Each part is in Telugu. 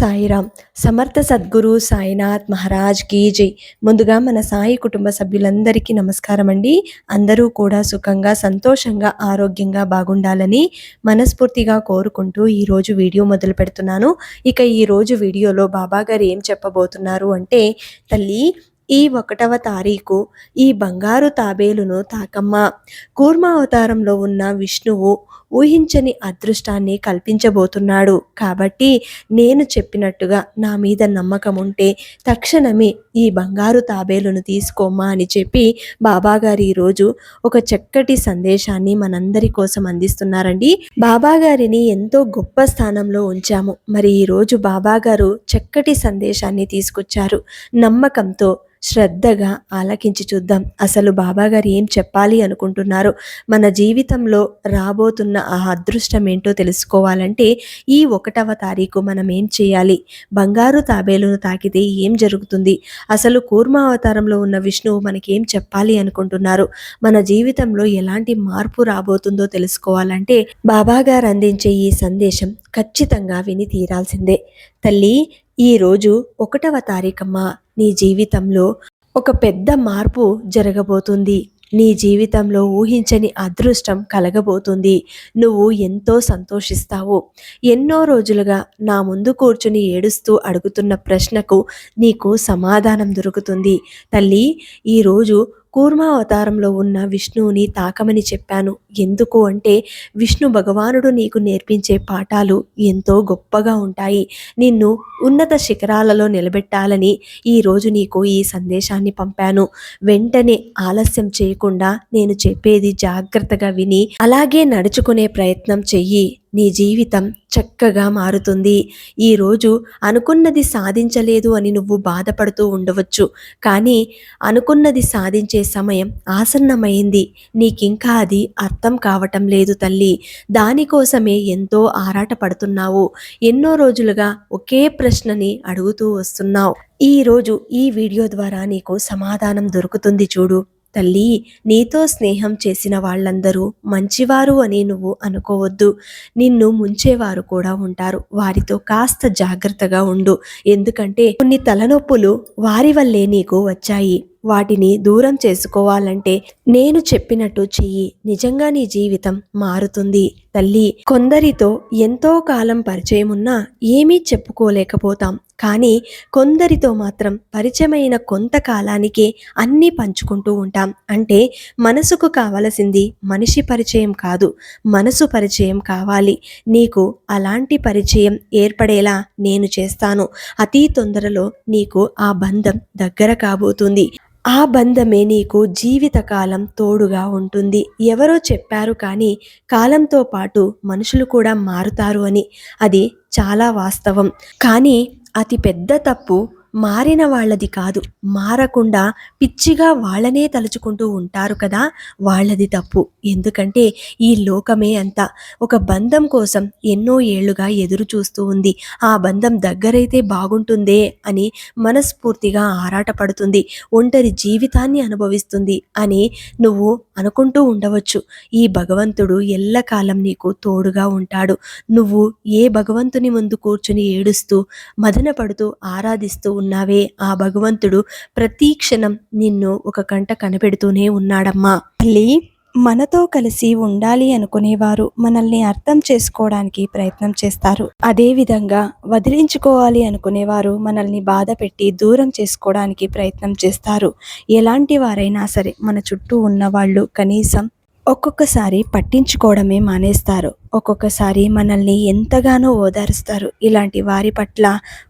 సాయిరామ్. సమర్థ సద్గురు సాయినాథ్ మహారాజ్ కీ జై. ముందుగా మన సాయి కుటుంబ సభ్యులందరికీ నమస్కారం అండి. అందరూ కూడా సుఖంగా, సంతోషంగా, ఆరోగ్యంగా బాగుండాలని మనస్ఫూర్తిగా కోరుకుంటూ ఈరోజు వీడియో మొదలు పెడుతున్నాను. ఇక ఈరోజు వీడియోలో బాబాగారు ఏం చెప్పబోతున్నారు అంటే, తల్లి ఈ 1వ తారీఖు ఈ బంగారు తాబేలును తాకమ్మ. కూర్మ అవతారంలో ఉన్న విష్ణువు ఊహించని అదృష్టాన్ని కల్పించబోతున్నాడు. కాబట్టి నేను చెప్పినట్టుగా నా మీద నమ్మకం ఉంటే తక్షణమే ఈ బంగారు తాబేలును తీసుకోమ్మా అని చెప్పి బాబాగారు ఈరోజు ఒక చక్కటి సందేశాన్ని మనందరి కోసం అందిస్తున్నారండి. బాబాగారిని ఎంతో గొప్ప స్థానంలో ఉంచాము. మరి ఈరోజు బాబాగారు చక్కటి సందేశాన్ని తీసుకొచ్చారు. నమ్మకంతో శ్రద్ధగా ఆలకించి చూద్దాం. అసలు బాబాగారు ఏం చెప్పాలి అనుకుంటున్నారు, మన జీవితంలో రాబోతున్న ఆ అదృష్టం ఏంటో తెలుసుకోవాలంటే ఈ 1వ తారీఖు మనం ఏం చేయాలి, బంగారు తాబేలును తాకితే ఏం జరుగుతుంది, అసలు కూర్మ అవతారంలో ఉన్న విష్ణువు మనకేం చెప్పాలి అనుకుంటున్నారు, మన జీవితంలో ఎలాంటి మార్పు రాబోతుందో తెలుసుకోవాలంటే బాబాగారు అందించే ఈ సందేశం ఖచ్చితంగా విని తీరాల్సిందే. తల్లి, ఈరోజు 1వ తారీఖమ్మా, నీ జీవితంలో ఒక పెద్ద మార్పు జరగబోతుంది. నీ జీవితంలో ఊహించని అదృష్టం కలగబోతుంది. నువ్వు ఎంతో సంతోషిస్తావు. ఎన్నో రోజులుగా నా ముందు కూర్చుని ఏడుస్తూ అడుగుతున్న ప్రశ్నకు నీకు సమాధానం దొరుకుతుంది. తల్లి, ఈరోజు కూర్మ అవతారంలో ఉన్న విష్ణువుని తాకమని చెప్పాను. ఎందుకు అంటే విష్ణు భగవానుడు నీకు నేర్పించే పాఠాలు ఎంతో గొప్పగా ఉంటాయి. నిన్ను ఉన్నత శిఖరాలలో నిలబెట్టాలని ఈరోజు నీకు ఈ సందేశాన్ని పంపాను. వెంటనే ఆలస్యం చేయకుండా నేను చెప్పేది జాగ్రత్తగా విని అలాగే నడుచుకునే ప్రయత్నం చెయ్యి. నీ జీవితం చక్కగా మారుతుంది. ఈరోజు అనుకున్నది సాధించలేదు అని నువ్వు బాధపడుతూ ఉండవచ్చు. కానీ అనుకున్నది సాధించే సమయం ఆసన్నమైంది. నీకింకా అది అర్థం కావటం లేదు తల్లి. దానికోసమే ఎంతో ఆరాటపడుతున్నావు. ఎన్నో రోజులుగా ఒకే ప్రశ్నని అడుగుతూ వస్తున్నావు. ఈరోజు ఈ వీడియో ద్వారా నీకు సమాధానం దొరుకుతుంది చూడు. తల్లి, నీతో స్నేహం చేసిన వాళ్ళందరూ మంచివారు అని నువ్వు అనుకోవద్దు. నిన్ను ముంచేవారు కూడా ఉంటారు. వారితో కాస్త జాగ్రత్తగా ఉండు. ఎందుకంటే కొన్ని తలనొప్పులు వారి వల్లే నీకు వచ్చాయి. వాటిని దూరం చేసుకోవాలంటే నేను చెప్పినట్టు చెయ్యి. నిజంగా నీ జీవితం మారుతుంది. తల్లి, కొందరితో ఎంతో కాలం పరిచయం ఉన్నా ఏమీ చెప్పుకోలేకపోతాం. కానీ కొందరితో మాత్రం పరిచయమైన కొంతకాలానికే అన్నీ పంచుకుంటూ ఉంటాం. అంటే మనసుకు కావలసింది మనిషి పరిచయం కాదు, మనసు పరిచయం కావాలి. నీకు అలాంటి పరిచయం ఏర్పడేలా నేను చేస్తాను. అతి తొందరలో నీకు ఆ బంధం దగ్గర కాబోతుంది. ఆ బంధమే నీకు జీవితకాలం తోడుగా ఉంటుంది. ఎవరో చెప్పారు కానీ కాలంతో పాటు మనుషులు కూడా మారుతారు అని. అది చాలా వాస్తవం. కానీ అతి పెద్ద తప్పు మారిన వాళ్ళది కాదు, మారకుండా పిచ్చిగా వాళ్ళనే తలుచుకుంటూ ఉంటారు కదా, వాళ్ళది తప్పు. ఎందుకంటే ఈ లోకమే అంతా ఒక బంధం కోసం ఎన్నో ఏళ్లుగా ఎదురు చూస్తూ ఉంది. ఆ బంధం దగ్గరైతే బాగుంటుందే అని మనస్ఫూర్తిగా ఆరాటపడుతుంది. ఒంటరి జీవితాన్ని అనుభవిస్తుంది అని నువ్వు అనుకుంటూ ఉండవచ్చు. ఈ భగవంతుడు ఎల్లకాలం నీకు తోడుగా ఉంటాడు. నువ్వు ఏ భగవంతుని ముందు కూర్చుని ఏడుస్తూ మదన పడుతూ ఆరాధిస్తూ ఉన్నావే, ఆ భగవంతుడు ప్రతి క్షణం నిన్ను ఒక కంట కనిపెడుతూనే ఉన్నాడమ్మా. తల్లి, మనతో కలిసి ఉండాలి అనుకునేవారు మనల్ని అర్థం చేసుకోవడానికి ప్రయత్నం చేస్తారు. అదేవిధంగా వదిలించుకోవాలి అనుకునేవారు మనల్ని బాధ పెట్టి దూరం చేసుకోవడానికి ప్రయత్నం చేస్తారు. ఎలాంటి వారైనా సరే మన చుట్టూ ఉన్న వాళ్ళు కనీసం ఒక్కొక్కసారి పట్టించుకోవడమే మానేస్తారు. ఒక్కొక్కసారి మనల్ని ఎంతగానో ఓదారుస్తారు. ఇలాంటి వారి పట్ల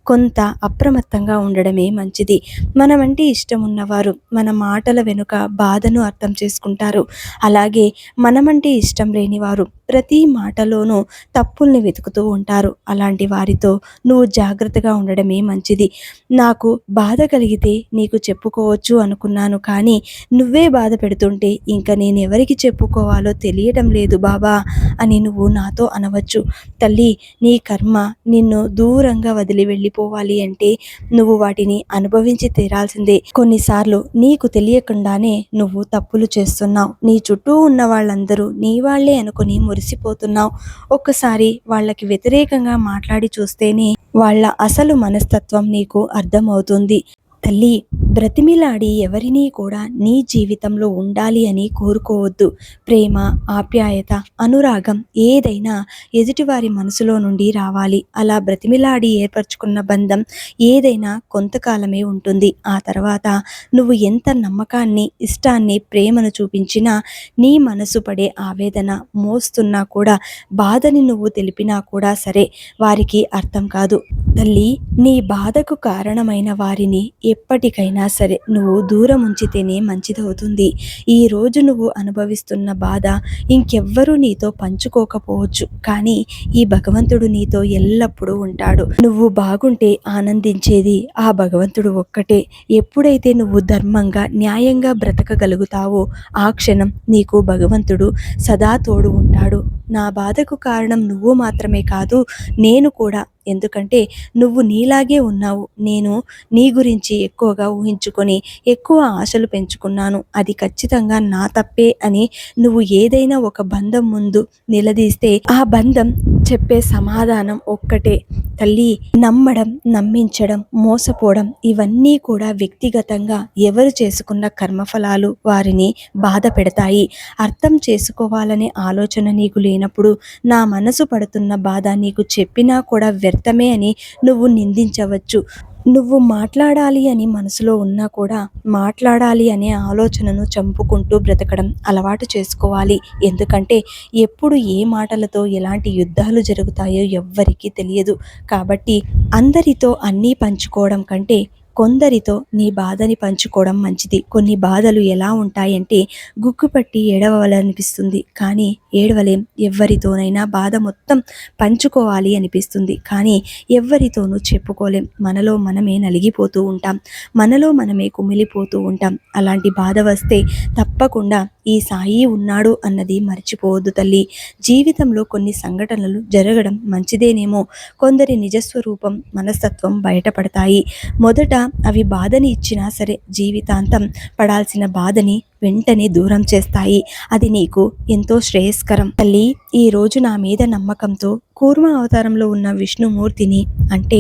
కొంత అప్రమత్తంగా ఉండడమే మంచిది. మనమంటే ఇష్టం ఉన్నవారు మన మాటల వెనుక బాధను అర్థం చేసుకుంటారు. అలాగే మనమంటే ఇష్టం లేని వారు ప్రతి మాటలోనూ తప్పుల్ని వెతుకుతూ ఉంటారు. అలాంటి వారితో నువ్వు జాగ్రత్తగా ఉండడమే మంచిది. నాకు బాధ కలిగితే నీకు చెప్పుకోవచ్చు అనుకున్నాను, కానీ నువ్వే బాధ పెడుతుంటే ఇంకా నేను ఎవరికి చెప్పుకోవాలో తెలియడం లేదు బాబా అని నువ్వు నాతో అనవచ్చు. తల్లి, నీ కర్మ నిన్ను దూరంగా వదిలి వెళ్ళిపోవాలి అంటే నువ్వు వాటిని అనుభవించి తీరాల్సిందే. కొన్నిసార్లు నీకు తెలియకుండానే నువ్వు తప్పులు చేస్తున్నావు. నీ చుట్టూ ఉన్న వాళ్ళందరూ నీ వాళ్లే అనుకుని మురిసిపోతున్నావు. ఒక్కసారి వాళ్ళకి వ్యతిరేకంగా మాట్లాడి చూస్తేనే వాళ్ళ అసలు మనస్తత్వం నీకు అర్థమవుతుంది. తల్లి, బ్రతిమిలాడి ఎవరినీ కూడా నీ జీవితంలో ఉండాలి అని కోరుకోవద్దు. ప్రేమ, ఆప్యాయత, అనురాగం ఏదైనా ఎదుటివారి మనసులో నుండి రావాలి. అలా బ్రతిమిలాడి ఏర్పరచుకున్న బంధం ఏదైనా కొంతకాలమే ఉంటుంది. ఆ తర్వాత నువ్వు ఎంత నమ్మకాన్ని, ఇష్టాన్ని, ప్రేమను చూపించినా, నీ మనసు పడే ఆవేదన మోస్తున్నా కూడా, బాధని నువ్వు తెలిపినా కూడా సరే వారికి అర్థం కాదు. తల్లి, నీ బాధకు కారణమైన వారిని ఎప్పటికైనా సరే నువ్వు దూరం ఉంచితేనే మంచిదవుతుంది. ఈరోజు నువ్వు అనుభవిస్తున్న బాధ ఇంకెవ్వరూ నీతో పంచుకోకపోవచ్చు, కానీ ఈ భగవంతుడు నీతో ఎల్లప్పుడూ ఉంటాడు. నువ్వు బాగుంటే ఆనందించేది ఆ భగవంతుడు ఒక్కటే. ఎప్పుడైతే నువ్వు ధర్మంగా, న్యాయంగా బ్రతకగలుగుతావో ఆ క్షణం నీకు భగవంతుడు సదా తోడు ఉంటాడు. నా బాధకు కారణం నువ్వు మాత్రమే కాదు, నేను కూడా. ఎందుకంటే నువ్వు నీలాగే ఉన్నావు. నేను నీ గురించి ఎక్కువగా ఊహించుకొని ఎక్కువ ఆశలు పెంచుకున్నాను. అది ఖచ్చితంగా నా తప్పే అని నువ్వు ఏదైనా ఒక బంధం ముందు నిలదీస్తే ఆ బంధం చెప్పే సమాధానం ఒక్కటే. తల్లి, నమ్మడం, నమ్మించడం, మోసపోవడం ఇవన్నీ కూడా వ్యక్తిగతంగా ఎవరు చేసుకున్న కర్మఫలాలు వారిని బాధ పెడతాయి. అర్థం చేసుకోవాలనే ఆలోచన నీకు లేనప్పుడు నా మనసు పడుతున్న బాధ నీకు చెప్పినా కూడా వ్యర్థమే అని నువ్వు నిందించవచ్చు. నువ్వు మాట్లాడాలి అని మనసులో ఉన్నా కూడా మాట్లాడాలి అనే ఆలోచనను చంపుకుంటూ బ్రతకడం అలవాటు చేసుకోవాలి. ఎందుకంటే ఎప్పుడు ఏ మాటలతో ఎలాంటి యుద్ధాలు జరుగుతాయో ఎవ్వరికీ తెలియదు. కాబట్టి అందరితో అన్నీ పంచుకోవడం కంటే కొందరితో నీ బాధని పంచుకోవడం మంచిది. కొన్ని బాధలు ఎలా ఉంటాయంటే గుగ్గుపట్టి ఏడవాలనిపిస్తుంది, కానీ ఏడవలేం. ఎవరితోనైనా బాధ మొత్తం పంచుకోవాలి అనిపిస్తుంది, కానీ ఎవ్వరితోనూ చెప్పుకోలేం. మనలో మనమే నలిగిపోతూ ఉంటాం, మనలో మనమే కుమిలిపోతూ ఉంటాం. అలాంటి బాధ వస్తే తప్పకుండా ఈ సాయి ఉన్నాడు అన్నది మర్చిపోవద్దు తల్లి. జీవితంలో కొన్ని సంఘటనలు జరగడం మంచిదేనేమో. కొందరి నిజస్వరూపం, మనస్తత్వం బయటపడతాయి. మొదట అవి బాధని ఇచ్చినా సరే జీవితాంతం పడాల్సిన బాధని వెంటనే దూరం చేస్తాయి. అది నీకు ఎంతో శ్రేయస్కరం. తల్లి, ఈరోజు నా మీద నమ్మకంతో కూర్మ అవతారంలో ఉన్న విష్ణుమూర్తిని అంటే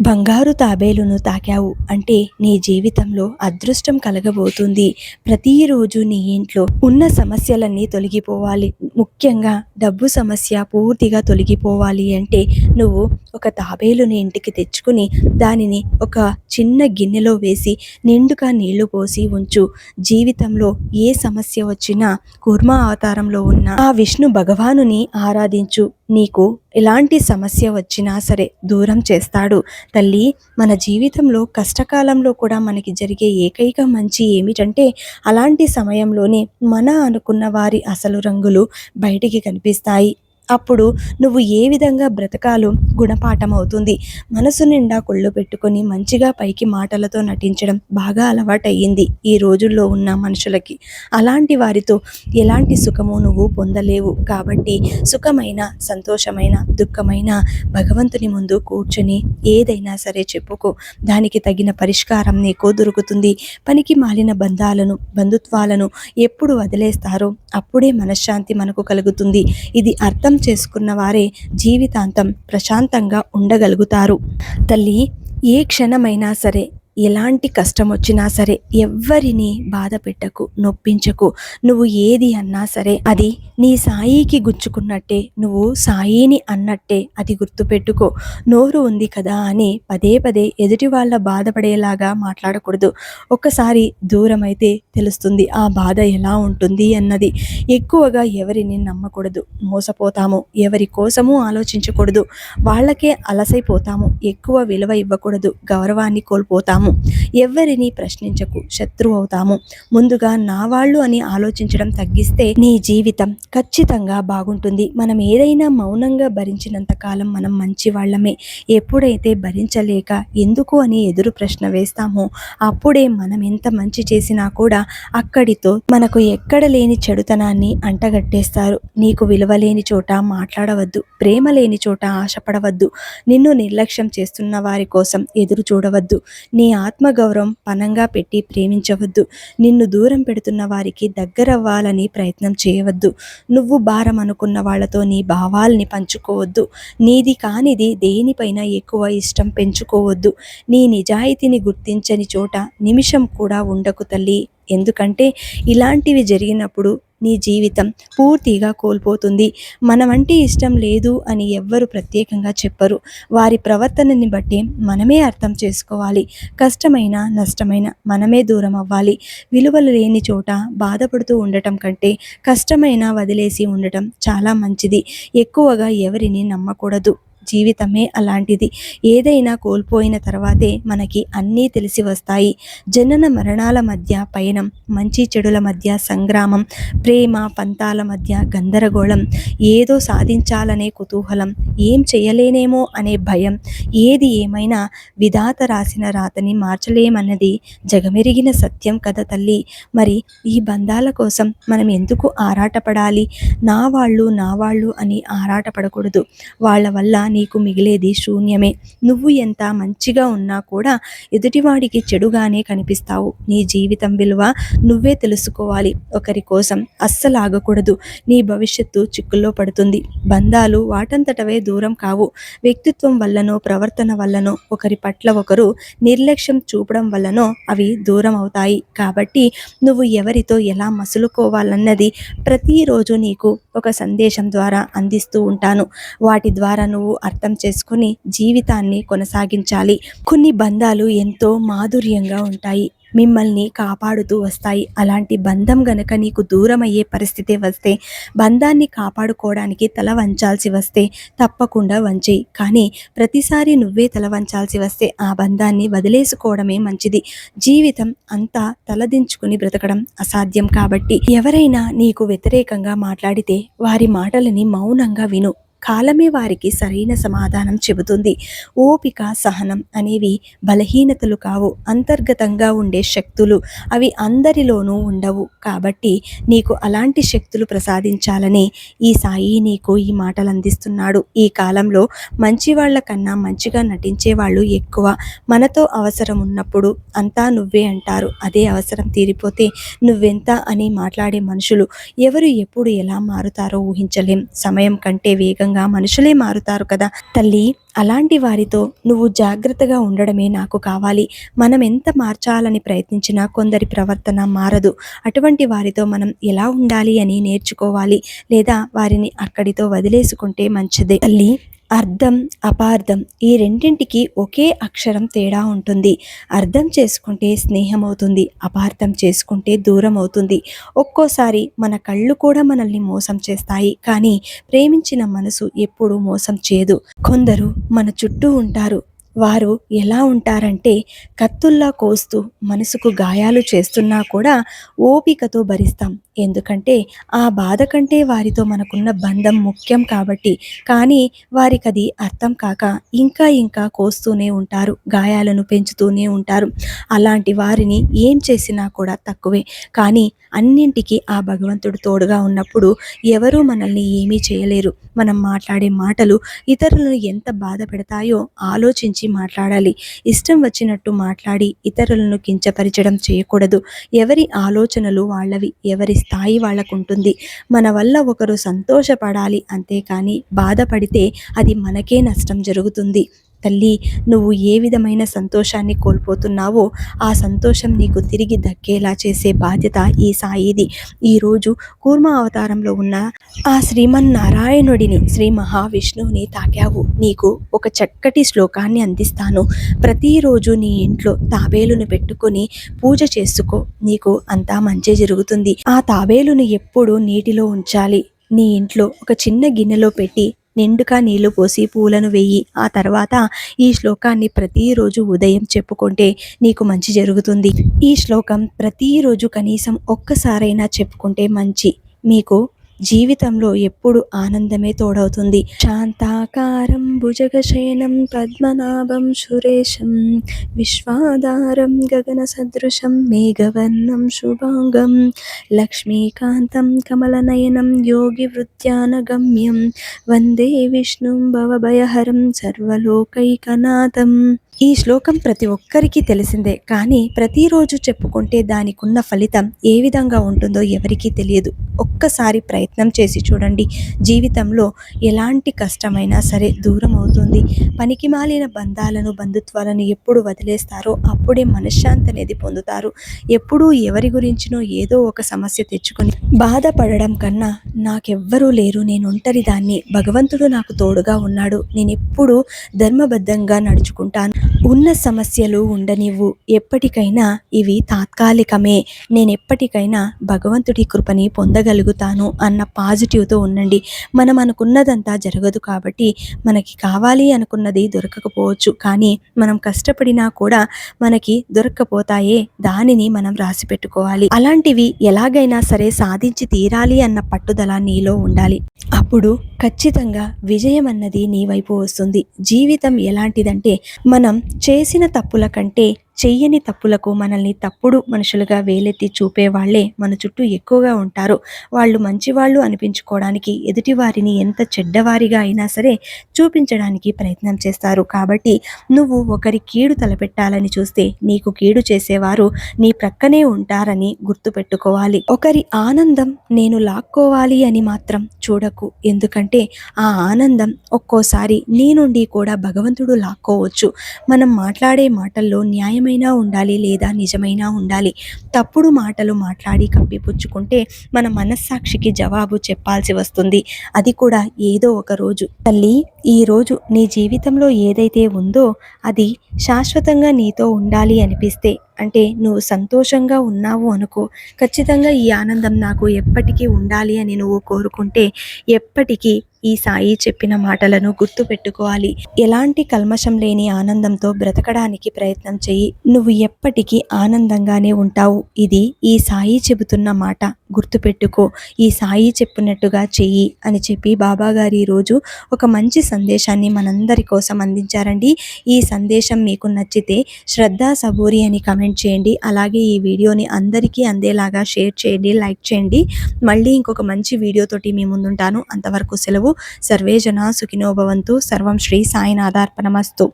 బంగారు తాబేలును తాకావు అంటే నీ జీవితంలో అదృష్టం కలగబోతుంది. ప్రతిరోజు నీ ఇంట్లో ఉన్న సమస్యలన్నీ తొలగిపోవాలి. ముఖ్యంగా డబ్బు సమస్య పూర్తిగా తొలగిపోవాలి అంటే నువ్వు ఒక తాబేలుని ఇంటికి తెచ్చుకుని దానిని ఒక చిన్న గిన్నెలో వేసి నిండుగా నీళ్లు పోసి ఉంచు. జీవితంలో ఏ సమస్య వచ్చినా కూర్మ అవతారంలో ఉన్న ఆ విష్ణు భగవానుని ఆరాధించు. నీకు ఎలాంటి సమస్య వచ్చినా సరే దూరం చేస్తాడు. తల్లి, మన జీవితంలో కష్టకాలంలో కూడా మనకి జరిగే ఏకైక మంచి ఏమిటంటే అలాంటి సమయంలోనే మన అనుకున్న వారి అసలు రంగులు బయటికి కనిపిస్తాయి. అప్పుడు నువ్వు ఏ విధంగా బ్రతకాలో గుణపాఠం అవుతుంది. మనసు నిండా కొళ్ళు పెట్టుకొని మంచిగా పైకి మాటలతో నటించడం బాగా అలవాటయ్యింది ఈ రోజుల్లో ఉన్న మనుషులకి. అలాంటి వారితో ఎలాంటి సుఖము నువ్వు పొందలేవు. కాబట్టి సుఖమైన, సంతోషమైన, దుఃఖమైన భగవంతుని ముందు కూర్చొని ఏదైనా సరే చెప్పుకో. దానికి తగిన పరిష్కారం నీకు దొరుకుతుంది. పనికి మాలిన బంధాలను, బంధుత్వాలను ఎప్పుడు వదిలేస్తారో అప్పుడే మనశ్శాంతి మనకు కలుగుతుంది. ఇది అర్థం చేసుకున్న వారే జీవితాంతం ప్రశాంతంగా ఉండగలుగుతారు. తల్లి, ఏ క్షణమైనా సరే ఎలాంటి కష్టం వచ్చినా సరే ఎవ్వరిని బాధ పెట్టకు, నొప్పించకు. నువ్వు ఏది అన్నా సరే అది నీ సాయికి గుచ్చుకున్నట్టే, నువ్వు సాయిని అన్నట్టే అది గుర్తుపెట్టుకో. నోరు ఉంది కదా అని పదే పదే ఎదుటి వాళ్ళ బాధపడేలాగా మాట్లాడకూడదు. ఒక్కసారి దూరం అయితే తెలుస్తుంది ఆ బాధ ఎలా ఉంటుంది అన్నది. ఎక్కువగా ఎవరిని నమ్మకూడదు, మోసపోతాము. ఎవరి కోసము ఆలోచించకూడదు, వాళ్ళకే అలసైపోతాము. ఎక్కువ విలువ ఇవ్వకూడదు, గౌరవాన్ని కోల్పోతాము. ఎవరిని ప్రశ్నించకు, శత్రువు అవుతాము. ముందుగా నా వాళ్ళు అని ఆలోచించడం తగ్గిస్తే నీ జీవితం ఖచ్చితంగా బాగుంటుంది. మనం ఏదైనా మౌనంగా భరించినంత కాలం మనం మంచి వాళ్ళమే. ఎప్పుడైతే భరించలేక ఎందుకు అని ఎదురు ప్రశ్న వేస్తామో అప్పుడే మనం ఎంత మంచి చేసినా కూడా అక్కడితో మనకు ఎక్కడ లేని చెడుతనాన్ని అంటగట్టేస్తారు. నీకు విలువ లేని చోట మాట్లాడవద్దు, ప్రేమ లేని చోట ఆశపడవద్దు. నిన్ను నిర్లక్ష్యం చేస్తున్న వారి కోసం ఎదురు చూడవద్దు. నీ ఆత్మగౌరవం పణంగా పెట్టి ప్రేమించవద్దు. నిన్ను దూరం పెడుతున్న వారికి దగ్గరవ్వాలని ప్రయత్నం చేయవద్దు. నువ్వు భారం అనుకున్న వాళ్ళతో నీ భావాల్ని పంచుకోవద్దు. నీది కానిది దేనిపైన ఎక్కువ ఇష్టం పెంచుకోవద్దు. నీ నిజాయితీని గుర్తించని చోట నిమిషం కూడా ఉండకు తల్లి. ఎందుకంటే ఇలాంటివి జరిగినప్పుడు నీ జీవితం పూర్తిగా కోల్పోతుంది. మనమంటే ఇష్టం లేదు అని ఎవ్వరు ప్రత్యేకంగా చెప్పరు. వారి ప్రవర్తనని బట్టి మనమే అర్థం చేసుకోవాలి. కష్టమైన నష్టమైన మనమే దూరం అవ్వాలి. విలువలు లేని చోట బాధపడుతూ ఉండటం కంటే కష్టమైన వదిలేసి ఉండటం చాలా మంచిది. ఎక్కువగా ఎవరిని నమ్మకూడదు. జీవితమే అలాంటిది. ఏదైనా కోల్పోయిన తర్వాతే మనకి అన్నీ తెలిసి వస్తాయి. జనన మరణాల మధ్య పయనం, మంచి చెడుల మధ్య సంగ్రామం, ప్రేమ పంతాల మధ్య గందరగోళం, ఏదో సాధించాలనే కుతూహలం, ఏం చేయలేనేమో అనే భయం. ఏది ఏమైనా విధాత రాసిన రాతని మార్చలేమన్నది జగమెరిగిన సత్యం కదా తల్లి. మరి ఈ బంధాల కోసం మనం ఎందుకు ఆరాటపడాలి? నా వాళ్ళు అని ఆరాటపడకూడదు. వాళ్ళ వల్ల నీకు మిగిలేది శూన్యమే. నువ్వు ఎంత మంచిగా ఉన్నా కూడా ఎదుటివాడికి చెడుగానే కనిపిస్తావు. నీ జీవితం విలువ నువ్వే తెలుసుకోవాలి. ఒకరి కోసం అస్సలు ఆగకూడదు. నీ భవిష్యత్తు చిక్కుల్లో పడుతుంది. బంధాలు వాటంతటవే దూరం కావు. వ్యక్తిత్వం వల్లనో ప్రవర్తన వల్లనో ఒకరి పట్ల ఒకరు నిర్లక్ష్యం చూపడం వల్లనో అవి దూరం అవుతాయి. కాబట్టి నువ్వు ఎవరితో ఎలా మసులుకోవాలన్నది ప్రతిరోజు నీకు ఒక సందేశం ద్వారా అందిస్తూ ఉంటాను. వాటి ద్వారా నువ్వు అర్థం చేసుకుని జీవితాన్ని కొనసాగించాలి. కొన్ని బంధాలు ఎంతో మాధుర్యంగా ఉంటాయి. మిమ్మల్ని కాపాడుతూ వస్తాయి. అలాంటి బంధం గనక నీకు దూరం అయ్యే పరిస్థితి వస్తే, బంధాన్ని కాపాడుకోవడానికి తల వంచాల్సి వస్తే తప్పకుండా వంచేయి. కానీ ప్రతిసారి నువ్వే తల వంచాల్సి వస్తే ఆ బంధాన్ని వదిలేసుకోవడమే మంచిది. జీవితం అంతా తలదించుకుని బ్రతకడం అసాధ్యం. కాబట్టి ఎవరైనా నీకు వ్యతిరేకంగా మాట్లాడితే వారి మాటలని మౌనంగా విను. కాలమే వారికి సరైన సమాధానం చెబుతుంది. ఓపిక, సహనం అనేవి బలహీనతలు కావు, అంతర్గతంగా ఉండే శక్తులు. అవి అందరిలోనూ ఉండవు. కాబట్టి నీకు అలాంటి శక్తులు ప్రసాదించాలని ఈ సాయి నీకు ఈ మాటలు అందిస్తున్నాడు. ఈ కాలంలో మంచి వాళ్ళ కన్నా మంచిగా నటించే వాళ్ళు ఎక్కువ. మనతో అవసరం ఉన్నప్పుడు అంతా నువ్వే అంటారు. అదే అవసరం తీరిపోతే నువ్వెంత అని మాట్లాడే మనుషులు ఎవరు ఎప్పుడు ఎలా మారుతారో ఊహించలేం. సమయం కంటే వేగంగా మనుషులే మారుతారు కదా తల్లి. అలాంటి వారితో నువ్వు జాగ్రత్తగా ఉండడమే నాకు కావాలి. మనం ఎంత మార్చాలని ప్రయత్నించినా కొందరి ప్రవర్తన మారదు. అటువంటి వారితో మనం ఎలా ఉండాలి అని నేర్చుకోవాలి. లేదా వారిని అక్కడితో వదిలేసుకుంటే మంచిదే తల్లి. అర్థం, అపార్థం ఈ రెండింటికి ఒకే అక్షరం తేడా ఉంటుంది. అర్థం చేసుకుంటే స్నేహం అవుతుంది, అపార్థం చేసుకుంటే దూరం అవుతుంది. ఒక్కోసారి మన కళ్ళు కూడా మనల్ని మోసం చేస్తాయి. కానీ ప్రేమించిన మనసు ఎప్పుడూ మోసం చేయదు. కొందరు మన చుట్టూ ఉంటారు. వారు ఎలా ఉంటారంటే కత్తుల్లా కోస్తూ మనసుకు గాయాలు చేస్తున్నా కూడా ఓపికతో భరిస్తాం. ఎందుకంటే ఆ బాధ కంటే వారితో మనకున్న బంధం ముఖ్యం కాబట్టి. కానీ వారికి అది అర్థం కాక ఇంకా కోస్తూనే ఉంటారు, గాయాలను పెంచుతూనే ఉంటారు. అలాంటి వారిని ఏం చేసినా కూడా తక్కువే. కానీ అన్నింటికీ ఆ భగవంతుడు తోడుగా ఉన్నప్పుడు ఎవరూ మనల్ని ఏమీ చేయలేరు. మనం మాట్లాడే మాటలు ఇతరులను ఎంత బాధ పెడతాయో ఆలోచించి మాట్లాడాలి. ఇష్టం వచ్చినట్టు మాట్లాడి ఇతరులను కించపరచడం చేయకూడదు. ఎవరి ఆలోచనలు వాళ్ళవి, ఎవరి స్థాయి వాళ్ళకుంటుంది. మన వల్ల ఒకరు సంతోషపడాలి, అంతేకాని బాధపడితే అది మనకే నష్టం జరుగుతుంది. తల్లి, నువ్వు ఏ విధమైన సంతోషాన్ని కోల్పోతున్నావో ఆ సంతోషం నీకు తిరిగి దక్కేలా చేసే బాధ్యత ఈ సాయిది. ఈరోజు కూర్మ అవతారంలో ఉన్న ఆ శ్రీమన్నారాయణుడిని, శ్రీ మహావిష్ణువుని తాకావు. నీకు ఒక చక్కటి శ్లోకాన్ని అందిస్తాను. ప్రతిరోజు నీ ఇంట్లో తాబేలును పెట్టుకొని పూజ చేసుకో. నీకు అంతా మంచి జరుగుతుంది. ఆ తాబేలును ఎప్పుడు నీటిలో ఉంచాలి. నీ ఇంట్లో ఒక చిన్న గిన్నెలో పెట్టి నిండుగా నీళ్లు పోసి పూలను వేయి. ఆ తర్వాత ఈ శ్లోకాన్ని ప్రతిరోజు ఉదయం చెప్పుకుంటే నీకు మంచి జరుగుతుంది. ఈ శ్లోకం ప్రతిరోజు కనీసం ఒక్కసారైనా చెప్పుకుంటే మంచి. మీకు జీవితంలో ఎప్పుడు ఆనందమే తోడవుతుంది. శాంతాకారం భుజగశయనం పద్మనాభం సురేశం విశ్వాధారం గగన సదృశం మేఘవర్ణం శుభాంగం లక్ష్మీకాంతం కమలనయనం యోగి వృత్యానగమ్యం వందే విష్ణుం భవభయహరం సర్వలోకైకనాథం. ఈ శ్లోకం ప్రతి ఒక్కరికి తెలిసిందే, కానీ ప్రతిరోజు చెప్పుకుంటే దానికున్న ఫలితం ఏ విధంగా ఉంటుందో ఎవరికీ తెలియదు. ఒక్కసారి ప్రయత్నం చేసి చూడండి. జీవితంలో ఎలాంటి కష్టమైనా సరే దూరం అవుతుంది. పనికిమాలిన బంధాలను, బంధుత్వాలను ఎప్పుడు వదిలేస్తారో అప్పుడే మనశ్శాంతి అనేది పొందుతారు. ఎప్పుడూ ఎవరి గురించినో ఏదో ఒక సమస్య తెచ్చుకొని బాధపడడం కన్నా నాకెవ్వరూ లేరు, నేను ఒంటరిదాన్ని, భగవంతుడు నాకు తోడుగా ఉన్నాడు, నేనెప్పుడూ ధర్మబద్ధంగా నడుచుకుంటాను, ఉన్న సమస్యలు ఉండనివ్వు, ఎప్పటికైనా ఇవి తాత్కాలికమే, నేనెప్పటికైనా భగవంతుడి కృపని పొందగలుగుతాను అన్న పాజిటివ్తో ఉండండి. మనం అనుకున్నదంతా జరగదు కాబట్టి మనకి కావాలి అనుకున్నది దొరకకపోవచ్చు, కానీ మనం కష్టపడినా కూడా మనకి దొరక్కపోతాయే, దానిని మనం రాసి పెట్టుకోవాలి. అలాంటివి ఎలాగైనా సరే సాధించి తీరాలి అన్న పట్టుదల నీలో ఉండాలి. అప్పుడు ఖచ్చితంగా విజయం అన్నది నీ వైపు వస్తుంది. జీవితం ఎలాంటిదంటే, మనం చేసిన తప్పుల కంటే చెయ్యని తప్పులకు మనల్ని తప్పుడు మనుషులుగా వేలెత్తి చూపే వాళ్ళే మన చుట్టూ ఎక్కువగా ఉంటారు. వాళ్ళు మంచివాళ్ళు అనిపించుకోవడానికి ఎదుటివారిని ఎంత చెడ్డవారిగా అయినా సరే చూపించడానికి ప్రయత్నం చేస్తారు. కాబట్టి నువ్వు ఒకరి కీడు తలపెట్టాలని చూస్తే నీకు కీడు చేసేవారు నీ ప్రక్కనే ఉంటారని గుర్తుపెట్టుకోవాలి. ఒకరి ఆనందం నేను లాక్కోవాలి అని మాత్రం చూడకు. ఎందుకంటే ఆ ఆనందం ఒక్కోసారి నీ నుండి కూడా భగవంతుడు లాక్కోవచ్చు. మనం మాట్లాడే మాటల్లో న్యాయమైన ఉండాలి, లేదా నిజమైనా ఉండాలి. తప్పుడు మాటలు మాట్లాడి కప్పిపుచ్చుకుంటే మన మనస్సాక్షికి జవాబు చెప్పాల్సి వస్తుంది. అది కూడా ఏదో ఒక రోజు. తల్లి, ఈ రోజు నీ జీవితంలో ఏదైతే ఉందో అది శాశ్వతంగా నీతో ఉండాలి అనిపిస్తే, అంటే నువ్వు సంతోషంగా ఉన్నావు అనుకో, ఖచ్చితంగా ఈ ఆనందం నాకు ఎప్పటికీ ఉండాలి అని నువ్వు కోరుకుంటే ఎప్పటికీ ఈ సాయి చెప్పిన మాటలను గుర్తుపెట్టుకోవాలి. ఎలాంటి కల్మషం లేని ఆనందంతో బ్రతకడానికి ప్రయత్నం చెయ్యి. నువ్వు ఎప్పటికీ ఆనందంగానే ఉంటావు. ఇది ఈ సాయి చెబుతున్న మాట, గుర్తుపెట్టుకో. ఈ సాయి చెప్పినట్టుగా చెయ్యి అని చెప్పి బాబాగారు ఈరోజు ఒక మంచి సందేశాన్ని మనందరి కోసం అందించారండి. ఈ సందేశం మీకు నచ్చితే శ్రద్ధా సబూరి అని కమెంట్ చేయండి. అలాగే ఈ వీడియోని అందరికీ అందేలాగా షేర్ చేయండి, లైక్ చేయండి. మళ్ళీ ఇంకొక మంచి వీడియోతోటి మీ ముందుంటాను. అంతవరకు సెలవు. సర్వే జనా సుఖినో భవంతు. సర్వం శ్రీ సాయినాథార్పణమస్తు.